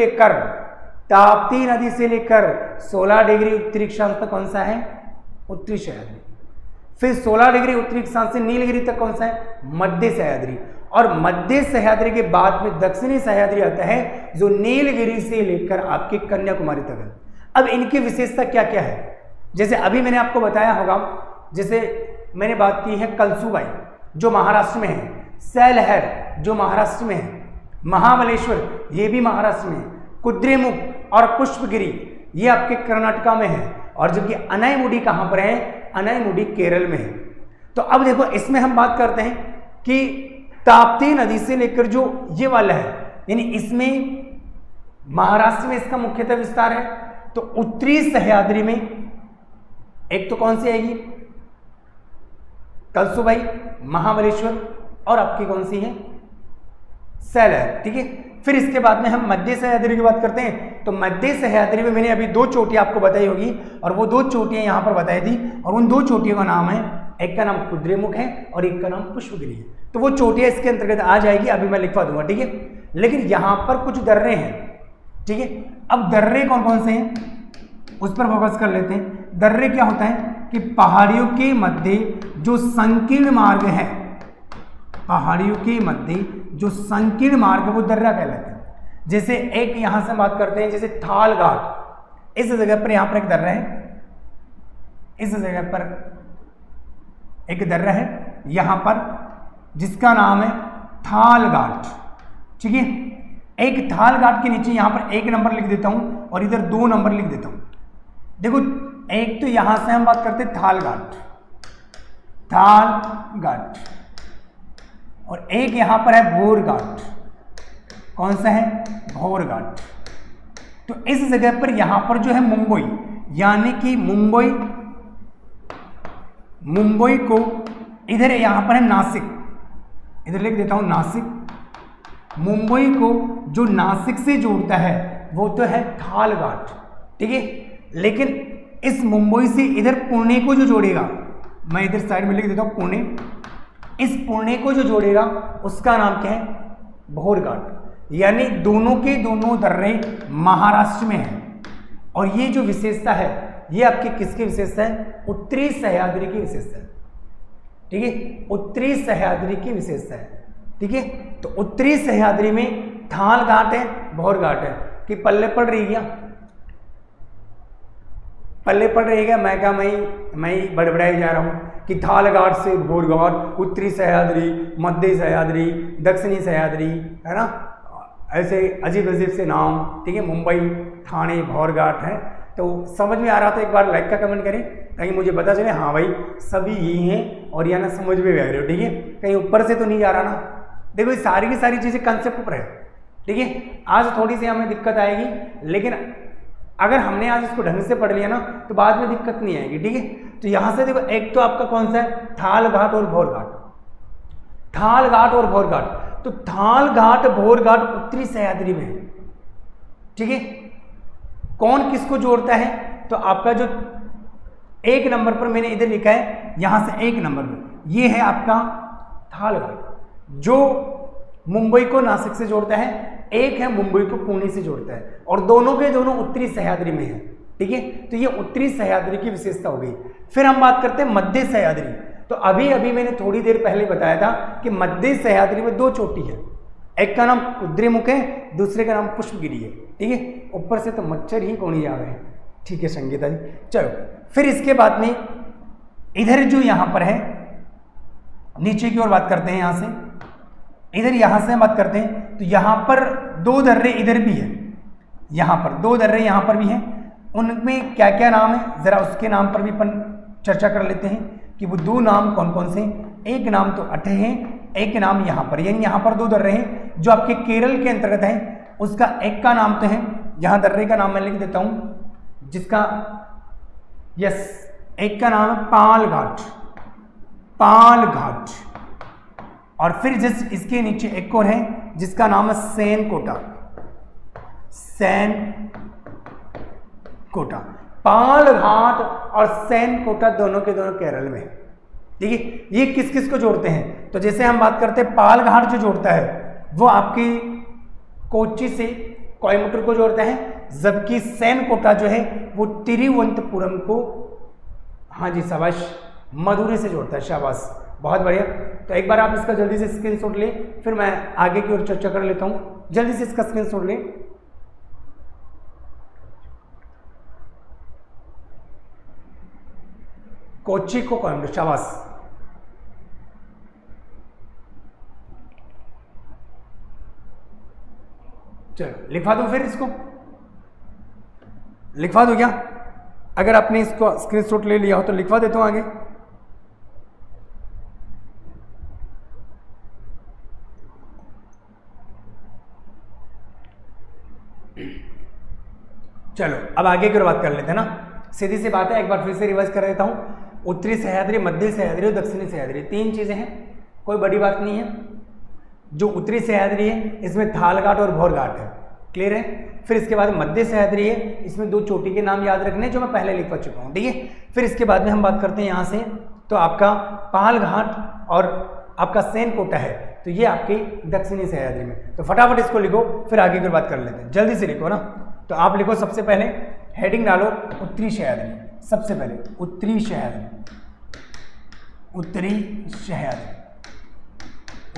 लेकर 16 डिग्री उत्तरी अक्षांश तक कौन सा है? उत्तरी सह्याद्री। फिर 16 डिग्री उत्तरी अक्षांश से नीलगिरी तक कौन सा है? मध्य सह्याद्री। और मध्य सह्याद्री के बाद में दक्षिणी सह्याद्री आता है, जो नीलगिरी से लेकर आपके कन्याकुमारी तक है। अब इनकी विशेषता क्या क्या है? जैसे अभी मैंने आपको बताया होगा, जैसे मैंने बात की है कलसूबाई जो महाराष्ट्र में है, सैलहर जो महाराष्ट्र में है, महाबलेश्वर ये भी महाराष्ट्र में है, कुद्रेमुख और पुष्पगिरी ये आपके कर्नाटका में है। और जबकि अनाईमुडी कहाँ पर है? अनाईमुडी केरल में है। तो अब देखो इसमें हम बात करते हैं कि ताप्ती नदी से लेकर जो ये वाला है, यानी इसमें महाराष्ट्र में इसका मुख्यतः विस्तार है। तो उत्तरी सह्याद्री में एक तो कौन सी आएगी, कलसुबाई, महाबलेश्वर, और आपकी कौन सी है, सैलर, ठीक है। फिर इसके बाद में हम मध्य सह्याद्री की बात करते हैं। तो मध्य सह्याद्री में मैंने अभी 2 चोटियां आपको बताई होगी, और वो 2 चोटियां यहां पर बताई थी, और उन 2 चोटियों का नाम है, एक का नाम कुद्रेमुख है और एक का नाम पुष्पगिरी है। तो वो चोटियां इसके अंतर्गत आ जाएगी, अभी मैं लिखवा दूंगा, ठीक है। लेकिन यहां पर कुछ दर्रे हैं, ठीक है। अब दर्रे कौन कौन से हैं उस पर फोकस कर लेते हैं। दर्रे क्या होता है कि पहाड़ियों के मध्य जो संकीर्ण मार्ग है, पहाड़ियों के मध्य जो संकीर्ण मार्ग है वो दर्रा कहलाता है। जैसे एक यहां से बात करते हैं, जैसे थाल घाट, इस जगह पर यहां पर एक दर्रा है, इस जगह पर एक दर्रा है यहां पर, जिसका नाम है थाल घाट, ठीक है। एक थाल घाट के नीचे यहां पर 1 नंबर लिख देता हूं और इधर 2 नंबर लिख देता हूं। देखो एक तो यहां से हम बात करते हैं थाल घाट, थाल घाट, और एक यहां पर है भोर घाट। कौन सा है, भोर घाट। तो इस जगह पर यहां पर जो है मुंबई, यानी कि मुंबई को इधर यहां पर है नासिक, इधर लिख देता हूं नासिक। मुंबई को जो नासिक से जोड़ता है वो तो है थाल घाट, ठीक है। लेकिन इस मुंबई से इधर पुणे को जो जोड़ेगा, मैं इधर साइड में लिख देता हूं पुणे, इस पुणे को जो जोड़ेगा उसका नाम क्या है, भोर घाट। यानी दोनों के दोनों दर्रे महाराष्ट्र में हैं। और ये जो विशेषता है ये आपकी किसकी विशेषता है, उत्तरी सह्याद्री की विशेषता है, ठीक है। उत्तरी सह्याद्री की विशेषता है, ठीक है। तो उत्तरी सह्याद्री में थाल घाट है, भोर घाट है। कि पल्ले पड़ रही क्या, पल्ले पड़ रही है, मैं क्या मैं बड़बड़ाई जा रहा हूं कि थाल घाट से भोर घाट, उत्तरी सह्याद्री, मध्य सह्याद्री, दक्षिणी सह्याद्री, है ना, ऐसे अजीब अजीब से नाम, ठीक है। मुंबई, ठाणे, भोर घाट है। तो समझ में आ रहा था, एक बार लाइक का कमेंट करें ताकि मुझे पता चले, हाँ भाई सभी यही हैं और या ना समझ में भी आ रहे हो, ठीक है। कहीं ऊपर से तो नहीं जा रहा ना। देखो ये सारी की सारी चीज़ें कंसेप्ट पर है, ठीक है। आज थोड़ी सी हमें दिक्कत आएगी, लेकिन अगर हमने आज इसको ढंग से पढ़ लिया ना तो बाद में दिक्कत नहीं आएगी, ठीक है। तो यहाँ से देखो एक तो आपका कौन सा है, थाल घाट और भोर घाट, थाल घाट और भोर घाट। तो थाल घाट भोर घाट उत्तरी सह्याद्री में है, ठीक है। कौन किसको जोड़ता है, तो आपका जो 1 नंबर पर मैंने इधर लिखा है, यहां से 1 नंबर पर ये है आपका थाल घाट जो मुंबई को नासिक से जोड़ता है, एक है मुंबई को पुणे से जोड़ता है, और दोनों के दोनों उत्तरी सह्याद्री में है, ठीक है। तो ये उत्तरी सह्याद्री की विशेषता हो गई। फिर हम बात करते हैं मध्य सह्याद्री। तो अभी मैंने थोड़ी देर पहले बताया था कि मध्य सह्याद्री में 2 चोटी है, एक का नाम कुद्रेमुख है, दूसरे का नाम पुष्पगिरी है, ठीक है। ऊपर से तो मच्छर ही कोनी आ गए, ठीक है संगीता जी। चलो फिर इसके बाद में इधर जो यहाँ पर है, नीचे की ओर बात करते हैं, यहाँ से इधर, यहाँ से हम बात करते हैं। तो यहाँ पर 2 दर्रे इधर भी है, यहाँ पर 2 दर्रे यहाँ पर भी हैं। उनमें क्या क्या नाम है, जरा उसके नाम पर भी अपन चर्चा कर लेते हैं कि वो 2 नाम कौन कौन से। एक नाम तो अठे है, एक नाम यहाँ पर, यानी यहाँ पर 2 दर्रे हैं जो आपके केरल के अंतर्गत हैं। उसका एक का नाम तो है, यहाँ दर्रे का नाम मैं लिख देता हूँ, जिसका एक का नाम है पाल घाट, पाल घाट। और फिर जिस इसके नीचे एक और है जिसका नाम है सैन कोटा, सैन कोटा। पाल घाट और सैन कोटा दोनों के दोनों केरल में, ठीक है। ये किस किस को जोड़ते हैं, तो जैसे हम बात करते हैं पाल घाट जो जोड़ता है वो आपकी कोच्चि से कोयम्बटूर को जोड़ता है, जबकि सैन कोटा जो है वो तिरुवनंतपुरम को, हाँ जी शाबाश, मदुरै से जोड़ता है। शाबाश, बहुत बढ़िया। तो एक बार आप इसका जल्दी से स्क्रीनशॉट ले, फिर मैं आगे की ओर चर्चा कर लेता हूँ। जल्दी से इसका स्क्रीनशॉट ले। कोच्चि को कोयम्बटूर, शाबाश। चलो लिखवा दो, फिर इसको लिखवा दो क्या। अगर आपने इसको स्क्रीनशॉट ले लिया हो तो लिखवा देता हूं आगे। चलो अब आगे की बात कर लेते हैं ना, सीधी सी बात है, एक बार फिर से रिवाइज कर देता हूं। उत्तरी सह्याद्री, मध्य सह्याद्री और दक्षिणी सह्याद्री, तीन चीजें हैं, कोई बड़ी बात नहीं है। जो उत्तरी सह्याद्री है इसमें थाल घाट और भौर घाट है, क्लियर है। फिर इसके बाद मध्य सह्याद्री है, इसमें दो चोटी के नाम याद रखने जो मैं पहले लिखवा चुका हूँ, ठीक है। फिर इसके बाद में हम बात करते हैं यहाँ से, तो आपका पाल घाट और आपका सेन कोटा है, तो ये आपकी दक्षिणी सह्याद्री में। तो फटाफट इसको लिखो, फिर आगे की बात कर लेते हैं, जल्दी से लिखो ना। तो आप लिखो, सबसे पहले हेडिंग डालो उत्तरी सह्याद्री, सबसे पहले उत्तरी सह्याद्री, उत्तरी सह्याद्री,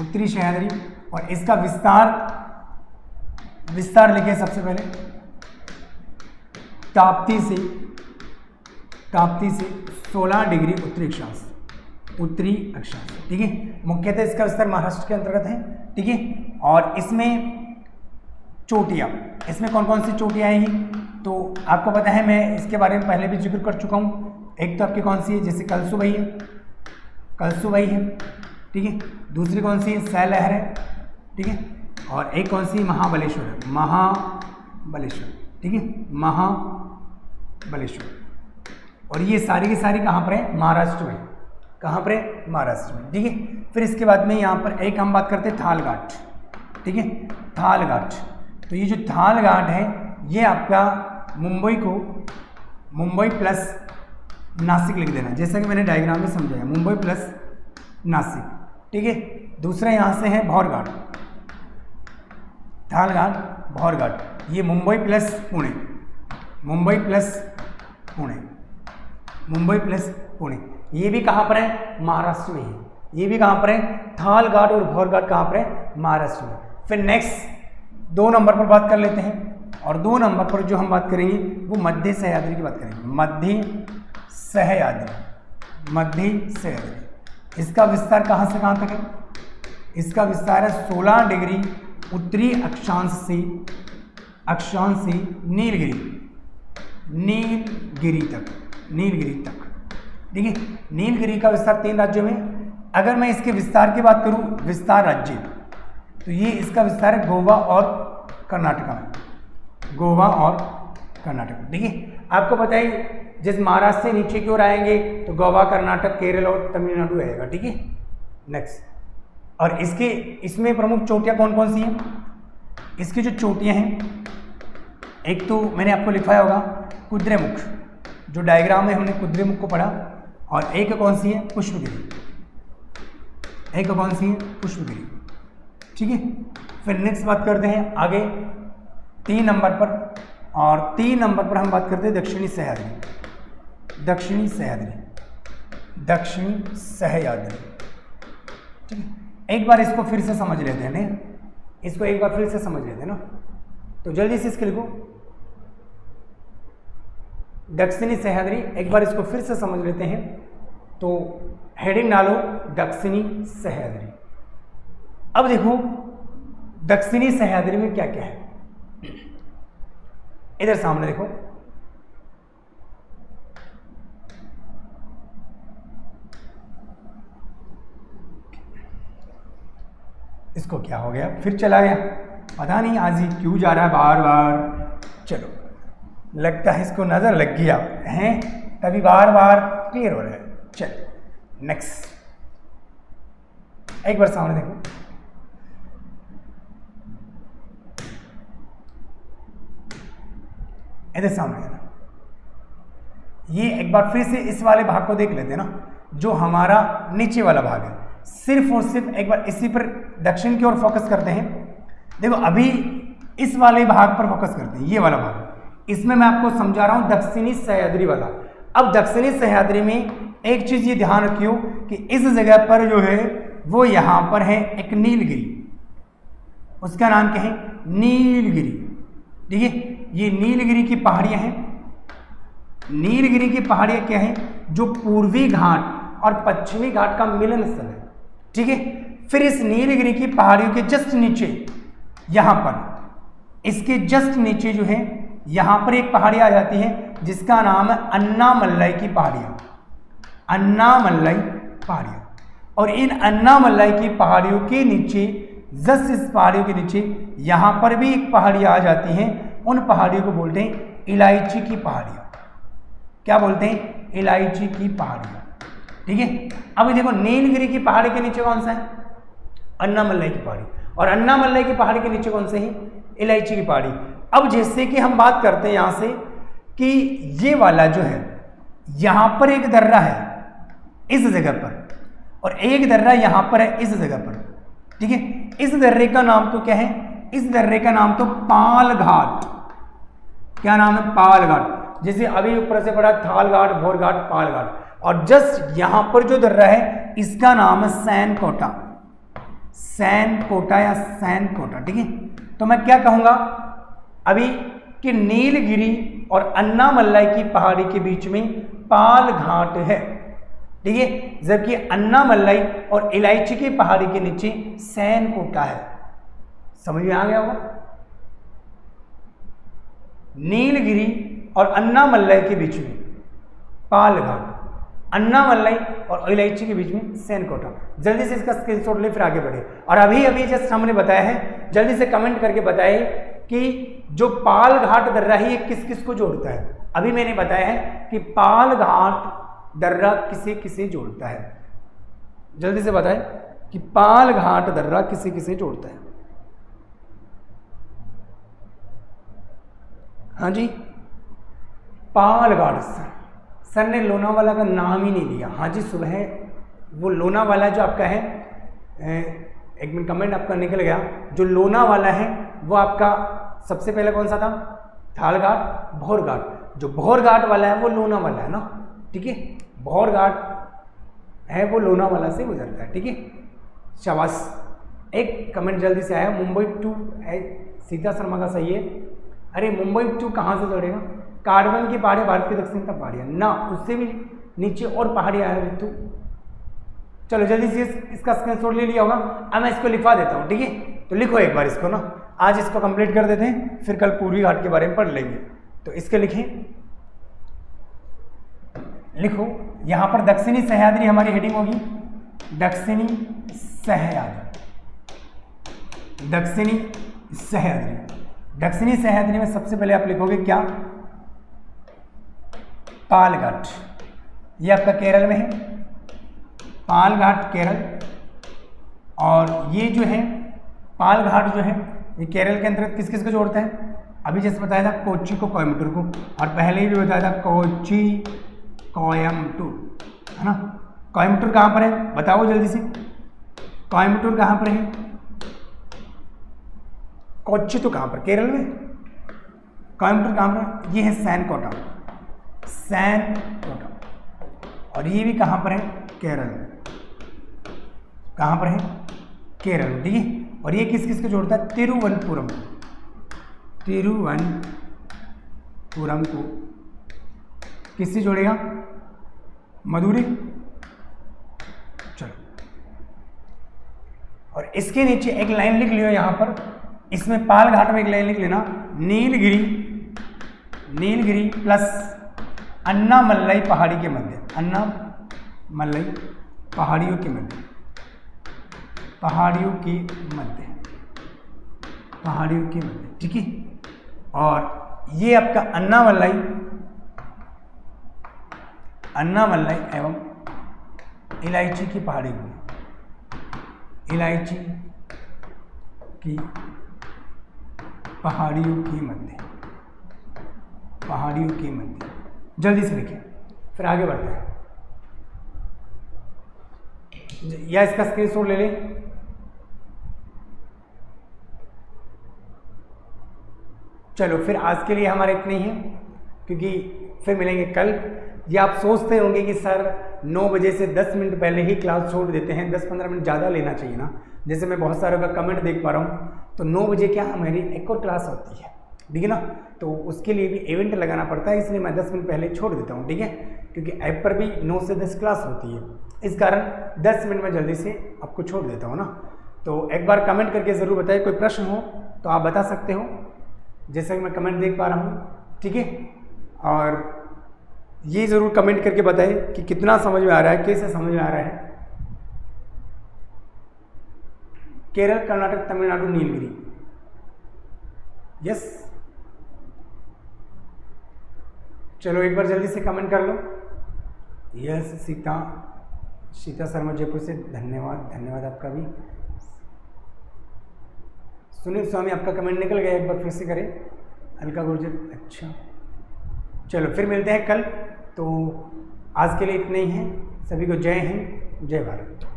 उत्तरी सह्याद्री। और इसका विस्तार लिखे सबसे पहले, ताप्ती से 16 डिग्री उत्तरी अक्षांश, उत्तरी अक्षांश, ठीक है। मुख्यतः इसका विस्तार महाराष्ट्र के अंतर्गत है, ठीक है। और इसमें चोटियाँ, इसमें कौन कौन सी चोटियाँ आएंगी तो आपको पता है, मैं इसके बारे में पहले भी जिक्र कर चुका हूँ। एक तो आपकी कौन सी है, जैसे कलसुबई है, कलसुबई है, ठीक है। दूसरी कौन सी है, सैलहर है, ठीक है। और एक कौन सी, महाबलेश्वर है, महाबलेश्वर, ठीक है, महाबलेश्वर। और ये सारी की सारी कहाँ पर है, महाराष्ट्र में, कहाँ पर है, महाराष्ट्र में, ठीक है। फिर इसके बाद में यहाँ पर एक हम बात करते हैं थाल घाट, ठीक है, थाल घाट। तो ये जो थाल घाट है ये आपका मुंबई प्लस नासिक लिख देना, जैसा कि मैंने डायग्राम में समझाया, मुंबई प्लस नासिक, ठीक है। दूसरा यहाँ से है भौर घाट, थाल घाट, भौर घाट, ये Mumbai plus Pune, Mumbai plus Pune, Mumbai plus Pune. ये भी कहाँ पर है, महाराष्ट्र में है, ये भी कहाँ पर है, थाल घाट और भौर घाट कहाँ पर है, महाराष्ट्र में। फिर नेक्स्ट 2 नंबर पर बात कर लेते हैं, और 2 नंबर पर जो हम बात करेंगे वो मध्य सह्याद्री की बात करेंगे, मध्य सह्याद्री, मध्य सह्याद्री। इसका विस्तार कहाँ से कहाँ तक है, इसका विस्तार है 16 डिग्री उत्तरी अक्षांश से नीलगिरी तक, ठीक है। नीलगिरी का विस्तार 3 राज्यों में। अगर मैं इसके विस्तार की बात करूं, विस्तार राज्य, तो ये इसका विस्तार है गोवा और कर्नाटका में, गोवा और कर्नाटक, ठीक है। आपको पता है जिस महाराष्ट्र से नीचे की ओर आएंगे तो गोवा, कर्नाटक, केरल और तमिलनाडु रहेगा, ठीक है। नेक्स्ट, और इसमें प्रमुख चोटियाँ कौन कौन सी हैं, इसकी जो चोटियाँ हैं, एक तो मैंने आपको लिखवाया होगा कुद्रेमुख, जो डायग्राम में हमने कुद्रेमुख को पढ़ा, और एक कौन सी है, पुष्पगिरी, एक कौन सी है, पुष्पगिरी, ठीक है। फिर नेक्स्ट बात करते हैं आगे 3 नंबर पर, और 3 नंबर पर हम बात करते हैं दक्षिणी सह्याद्री, दक्षिणी सह्याद्री, दक्षिणी सह्याद्री, ठीक है। एक बार इसको फिर से समझ लेते हैं, नहीं इसको एक बार फिर से समझ लेते हैं ना, तो जल्दी से इसके लिखो दक्षिणी सह्याद्री। एक बार इसको फिर से समझ लेते हैं, तो हेडिंग डालो दक्षिणी सह्याद्री। अब देखो दक्षिणी सह्याद्री में क्या क्या है, इधर सामने देखो, इसको क्या हो गया, फिर चला गया, पता नहीं आज ही क्यों जा रहा है बार बार। चलो, लगता है इसको नजर लग गया है, तभी बार बार क्लियर हो रहा है। चलो नेक्स्ट, एक बार सामने देखो, इधर सामने है ना, ये एक बार फिर से इस वाले भाग को देख लेते हैं ना, जो हमारा नीचे वाला भाग है। सिर्फ और सिर्फ एक बार इसी पर दक्षिण की ओर फोकस करते हैं। देखो अभी इस वाले भाग पर फोकस करते हैं, ये वाला भाग, इसमें मैं आपको समझा रहा हूं दक्षिणी सह्याद्री वाला। अब दक्षिणी सह्याद्री में एक चीज ये ध्यान रखियो कि इस जगह पर जो है वो यहां पर है एक नीलगिरी, उसका नाम क्या है, नीलगिरी, ठीक है। ये नीलगिरी की पहाड़ियां हैं। नीलगिरी की पहाड़ियां क्या है, जो पूर्वी घाट और पश्चिमी घाट का मिलन स्थल है, ठीक है। फिर इस नीलगिरी की पहाड़ियों के जस्ट नीचे, यहां पर इसके जस्ट नीचे जो है, यहां पर एक पहाड़ी आ जाती है, जिसका नाम है अन्नामलाई की पहाड़ियाँ, अन्नामलाई पहाड़ियाँ। और इन अन्नामलाई की पहाड़ियों के नीचे, जस्ट इस पहाड़ियों के नीचे यहाँ पर भी एक पहाड़ी आ जाती हैं, उन पहाड़ियों को बोलते हैं इलायची की पहाड़ियाँ। क्या बोलते हैं? इलायची की पहाड़ियाँ। ठीक है। अब देखो नीलगिरी की पहाड़ी के नीचे कौन सा है? अन्नामलाई की पहाड़ी। और अन्नामलाई की पहाड़ी के नीचे कौन से है? इलायची की पहाड़ी। अब जैसे कि हम बात करते हैं यहाँ से कि ये वाला जो है, यहाँ पर एक दर्रा है इस जगह पर, और एक दर्रा यहाँ पर है इस जगह पर। ठीक है। इस दर्रे का नाम तो क्या है? इस दर्रे का नाम तो पाल घाट। क्या नाम है? पाल घाट। जैसे अभी ऊपर से पड़ा थाल घाट, भोर घाट, पाल घाट। और जस्ट यहां पर जो दर्रा है इसका नाम है सैन कोटा, सैन कोटा या सैन कोटा। ठीक है। तो मैं क्या कहूंगा अभी कि नीलगिरी और अन्नामलाई की पहाड़ी के बीच में पाल घाट है। ठीक है। जबकि अन्नामलाई और इलायची की पहाड़ी के नीचे सैन कोटा है। समझ में आ गया होगा? नीलगिरी और अन्नामलाई के बीच में पाल घाट, अन्नामलाई और इलायची के बीच में सैन कोटा। जल्दी से इसका स्क्रीनशॉट ले, फिर आगे बढ़े। और अभी अभी जस्ट हमने बताया है, जल्दी से कमेंट करके बताए कि जो पाल घाट दर्रा है ये किस किस को जोड़ता है। अभी मैंने बताया है कि पाल घाट दर्रा किसे किसे जोड़ता है। जल्दी से बताएं कि पाल घाट दर्रा किसे किसे जोड़ता है। हाँ जी, पाल घाट। सर ने लोनावाला का नाम ही नहीं लिया। हाँ जी, सुबह वो लोनावाला जो आपका है, एक मिनट कमेंट आपका निकल गया, जो लोनावाला है वो आपका सबसे पहले कौन सा था? थाल घाट, भोर घाट। जो भोर घाट वाला है वो लोनावाला है ना। ठीक है। भोर घाट है वो लोनावाला से गुजरता है। ठीक है। शाबाश। एक कमेंट जल्दी से आया, मुंबई टू है, सीता शर्मा का सही है। अरे मुंबई टू कहाँ से जोड़ेगा? कार्बन की पहाड़ी भारत की दक्षिण तक पहाड़ियाँ ना, उससे भी नीचे और पहाड़ियाँ हैं रितु। चलो जल्दी से इसका स्क्रीनशॉट ले लिया होगा। अब मैं इसको लिखवा देता हूँ। ठीक है। तो लिखो एक बार इसको ना, आज इसको कंप्लीट कर देते हैं, फिर कल पूर्वी घाट के बारे में पढ़ लेंगे। तो इसके लिखें, लिखो यहाँ पर दक्षिणी सह्याद्री हमारी हेडिंग होगी, दक्षिणी सह्याद्री, दक्षिणी सह्याद्री। दक्षिणी सह्याद्री में सबसे पहले आप लिखोगे क्या? पाल घाट। ये आपका केरल में है, पाल घाट केरल। और ये जो है पाल घाट जो है ये केरल के अंतर्गत किस किस को जोड़ता है? अभी जैसे बताया था कोच्चि को, कोयम्बटूर को, और पहले ही भी बताया था कोच्चि कोयम्बटूर, है ना। कोयम्बटूर कहाँ पर है बताओ जल्दी से? कोयम्बटूर कहाँ पर है? कोच्चि तो कहाँ पर? केरल में। कोयम्बटूर कहाँ पर? ये है सैन कोटा, सैन कोटा। और ये भी कहाँ पर है? केरल में। कहाँ पर है? केरल में। ठीक है। और ये किस किस को जोड़ता है? तिरुवनंतपुरम, तिरुवनंतपुरम को किससे जोड़ेगा? मदुरै। चलो, और इसके नीचे एक लाइन लिख लियो यहाँ पर, इसमें पाल घाट में एक लाइन लिख लेना, नीलगिरी, नीलगिरी प्लस अन्नामलाई पहाड़ी के मध्य, अन्नामलाई पहाड़ियों के मध्य, पहाड़ियों के मध्य, पहाड़ियों के मध्य। ठीक है। और ये आपका अन्नामलाई, अन्नामलाई एवं इलायची की पहाड़ी को, इलायची की पहाड़ियों के मध्य, पहाड़ियों के मध्य। जल्दी से लिखिए, फिर आगे बढ़ते हैं। या इसका स्क्रीनशॉट ले लें। चलो फिर आज के लिए हमारे इतने ही हैं, क्योंकि फिर मिलेंगे कल। ये आप सोचते होंगे कि सर 9 बजे से 10 मिनट पहले ही क्लास छोड़ देते हैं, 10-15 मिनट ज़्यादा लेना चाहिए ना। जैसे मैं बहुत सारों का कमेंट देख पा रहा हूँ, तो 9 बजे क्या हमारी एक और क्लास होती है, ठीक है ना। तो उसके लिए भी इवेंट लगाना पड़ता है, इसलिए मैं 10 मिनट पहले छोड़ देता हूँ, ठीक है। क्योंकि ऐप पर भी 9 से 10 क्लास होती है, इस कारण 10 मिनट में जल्दी से आपको छोड़ देता हूँ ना। तो एक बार कमेंट करके ज़रूर बताइए, कोई प्रश्न हो तो आप बता सकते हो, जैसा कि मैं कमेंट देख पा रहा हूँ, ठीक है। और ये ज़रूर कमेंट करके बताएं कि कितना समझ में आ रहा है, कैसे समझ में आ रहा है। केरल, कर्नाटक, तमिलनाडु, नीलगिरी। यस, चलो एक बार जल्दी से कमेंट कर लो। यस, सीता शर्मा जयपुर से, धन्यवाद आपका भी। सुनील स्वामी, आपका कमेंट निकल गया, एक बार फिर से करें। अलका गुर्जर, अच्छा चलो फिर मिलते हैं कल। तो आज के लिए इतना ही है। सभी को जय हिंद, जय भारत।